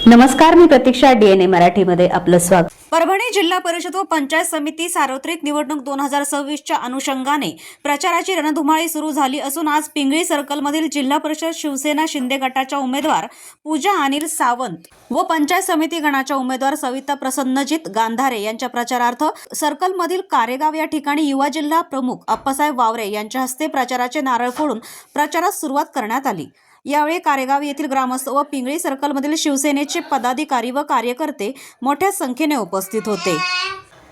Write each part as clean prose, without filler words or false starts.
नमस्कार, मी प्रतीक्षा. डीएनए मराठीमध्ये आपलं स्वागत. परभणी जिल्हा परिषद व पंचायत समिती सार्वत्रिक निवडणूक 2026च्या अनुषंगाने प्रचाराची रणधुमाळी सुरू झाली असून आज पिंगळी सर्कलमधील जिल्हा परिषद शिवसेना शिंदे गटाच्या उमेदवार पूजा अनिल सावंत व पंचायत समिती गणाच्या उमेदवार सविता प्रसन्नजित गांधारे यांच्या प्रचारार्थ सर्कलमधील कारेगाव या ठिकाणी युवा जिल्हा प्रमुख अप्पासाहेब वावरे यांच्या हस्ते प्रचाराचे नारळ फोडून प्रचारास सुरुवात करण्यात आली. यावेळी कारेगाव येथील ग्रामस्थ व पिंगळी सर्कलमधील शिवसेनेचे पदाधिकारी व कार्यकर्ते मोठ्या संख्येने उपस्थित होते.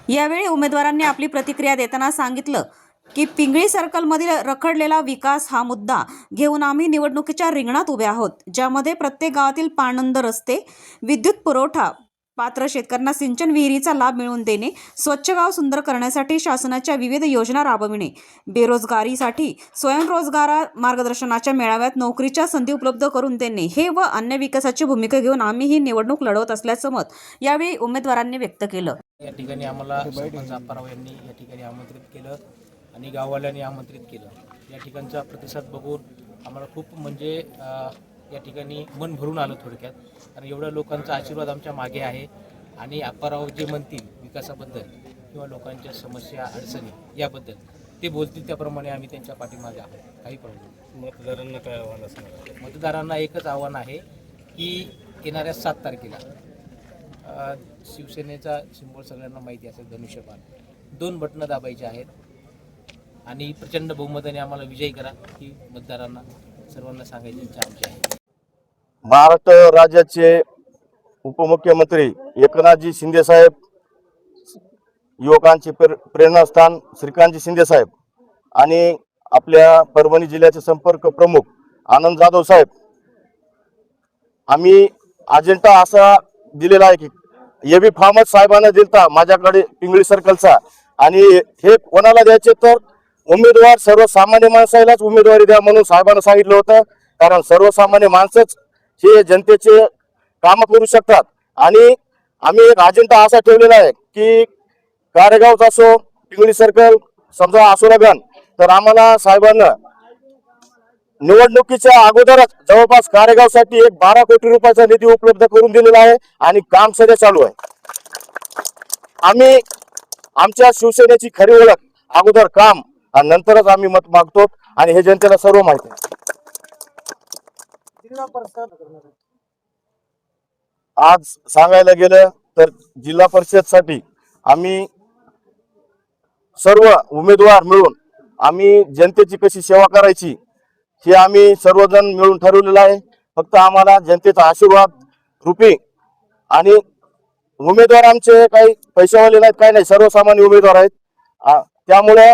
यावेळी उमेदवारांनी आपली प्रतिक्रिया देताना सांगितलं की पिंगळी सर्कलमधील रखडलेला विकास हा मुद्दा घेऊन आम्ही निवडणुकीच्या रिंगणात उभे आहोत, ज्यामध्ये प्रत्येक गावातील पाणंद रस्ते, विद्युत पुरवठा, पात्र शेतकऱ्यांना सिंचन विहिरीचा लाभ मिळवून देणे, स्वच्छ गाव सुंदर करण्यासाठी शासनाच्या विविध योजना राबविणे, बेरोजगारीसाठी स्वयंरोजगार मार्गदर्शनाच्या मेळाव्यात नोकरीच्या संधी उपलब्ध करून देणे हे व अन्य विकासाची भूमिका घेऊन आम्ही ही निवडणूक लढवत असल्याचं मत यावेळी उमेदवारांनी व्यक्त केलं. या ठिकाणी आम्हाला सरपंच अप्पाराव यांनी या ठिकाणी आमंत्रित केलं आणि गाववाल्यांनी आमंत्रित केलं. या ठिकाणचा प्रतिसाद बघून आम्हाला खूप म्हणजे या ठिकाणी मन भरून आलं थोडक्यात, कारण एवढ्या लोकांचा आशीर्वाद आमच्या मागे आहे आणि अप्पाराव जे म्हणतील विकासाबद्दल किंवा लोकांच्या समस्या अडचणी याबद्दल ते बोलतील त्याप्रमाणे आम्ही त्यांच्या पाठीमागे आहोत. काही प्रॉब्लेम. मतदारांना काय आव्हान असणार? मतदारांना एकच आव्हान आहे की येणाऱ्या 7 तारखेला शिवसेनेचा सिंबल सगळ्यांना माहिती असेल, धनुष्यबाण, 2 बटणं दाबायचे आहेत आणि प्रचंड बहुमताने आम्हाला विजयी करा ही मतदारांना सर्वांना सांगायची इच्छा आमची आहे. महाराष्ट्र राज्याचे उपमुख्यमंत्री एकनाथजी शिंदे साहेब, युवकांचे प्रेरणास्थान श्रीकांतजी शिंदे साहेब आणि आपल्या परभणी जिल्ह्याचे संपर्क प्रमुख आनंद जाधव साहेब, आम्ही अजेंडा असा दिलेला आहे की एबी फार्मस साहेबांना दिलता माझ्याकडे पिंगळी सर्कलचा, आणि हे कोणाला द्यायचे तर उमेदवार सर्वसामान्य माणसालाच उमेदवारी द्या म्हणून साहेबांना सांगितलं होतं, कारण सर्वसामान्य माणसंच हे जनतेचे काम करू शकतात. आणि आम्ही एक अजेंडा असा ठेवलेला आहे की कारेगाव असो, पिंगळी सर्कल समजा आसुरागण, तर आम्हाला साहेबांना निवडणुकीच्या अगोदरच जवळपास कारेगावसाठी एक 12 कोटी रुपयाचा निधी उपलब्ध करून दिलेला आहे आणि काम सध्या चालू आहे. आम्ही आमच्या शिवसेनेची खरी ओळख अगोदर काम आणि नंतरच आम्ही मत मागतो आणि हे जनतेला सर्व माहिती आहे. आज सांगायला गेलं तर जिल्हा परिषदसाठी आम्ही सर्व उमेदवार मिळून आम्ही जनतेची कशी सेवा करायची हे आम्ही सर्वजण मिळून ठरवलेलं आहे. फक्त आम्हाला जनतेचा आशीर्वाद रूपी, आणि उमेदवार आमचे काही पैशावाले नाहीत, काही नाही, सर्वसामान्य उमेदवार आहेत. त्यामुळे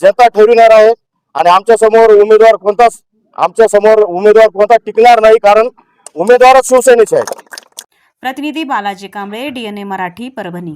जनता ठरविणार आहे आणि आमच्या समोर उमेदवार कोणता टिकणार नाही, कारण उमेदवारच शिवसेनेचे आहेत. प्रतिनिधी बालाजी कांबळे, डीएनए मराठी, परभणी.